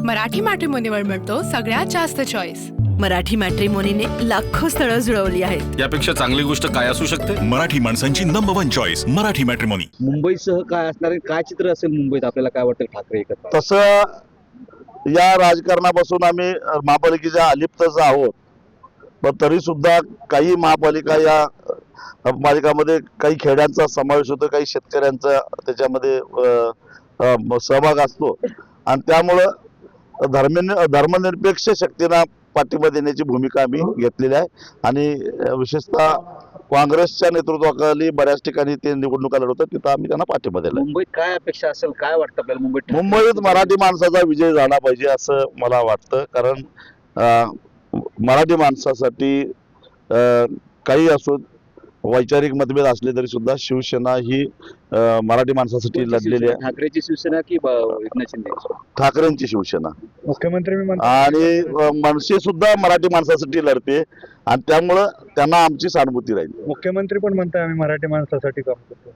मराठी मॅट्रिमोनीवर मिळतो सगळ्यात जास्त चॉईस। मराठी मॅट्रिमोनीने लाखो स्थळं जुळवली आहेत। यापेक्षा चांगली गोष्ट काय असू शकते? मराठी माणसांची नंबर 1 चॉईस मराठी मॅट्रिमोनी। मुंबईसह काय असणार आहे, काय चित्र असेल मुंबईत, आपल्याला काय वाटतं ठाकरे एकत्र? तसं या राजकारणापासून आम्ही महापालिकेच्या अलिप्तच आहोत, पण तरी सुद्धा काही महापालिका या पालिकामध्ये काही खेड्यांचा समावेश होतो, काही शेतकऱ्यांचा त्याच्यामध्ये सहभाग असतो आणि त्यामुळं धर्मनिरपेक्ष शक्तींना पाठिंबा देण्याची भूमिका आम्ही घेतलेली आहे आणि विशेषतः काँग्रेसच्या नेतृत्वाखाली बऱ्याच ठिकाणी ते निवडणुका लढवतात, तिथं आम्ही त्यांना पाठिंबा दिला। मुंबईत काय अपेक्षा असेल, काय वाटतं आपल्याला मुंबईत मराठी माणसाचा विजय झाला पाहिजे असं मला वाटतं, कारण मराठी माणसासाठी काही असो वैचारिक मतभेद असले तरी सुद्धा शिवसेना ही मराठी माणसासाठी लढलेली आहे। ठाकरेची शिवसेना की एकनाथ शिंदे? ठाकरेंची शिवसेना मुख्यमंत्री आणि मनसे सुद्धा मराठी माणसासाठी लढते आणि त्यामुळं त्यांना आमची सहानुभूती राहील। मुख्यमंत्री पण म्हणताय आम्ही मराठी माणसासाठी काम करतो।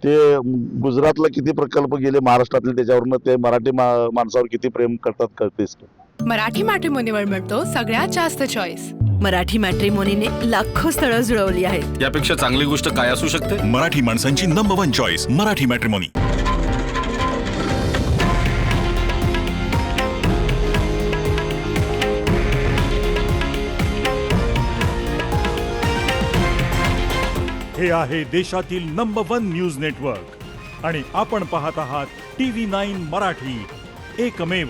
ते गुजरातला किती प्रकल्प गेले महाराष्ट्रातले, त्याच्यावरनं ते मराठी माणसावर किती प्रेम करतात कळतेच। मराठी मॅट्रिमोनीवर मिळतो सगळ्यात जास्त चॉईस। मराठी मॅट्रिमोनीने लाखो स्थळं जुळवली आहेत। यापेक्षा चांगली गोष्ट काय असू शकते? मराठी माणसांची नंबर 1 चॉईस मराठी मॅट्रिमोनी। हे आहे देशातील नंबर 1 न्यूज नेटवर्क आणि आपण पाहत आहात TV9 मराठी, एकमेव।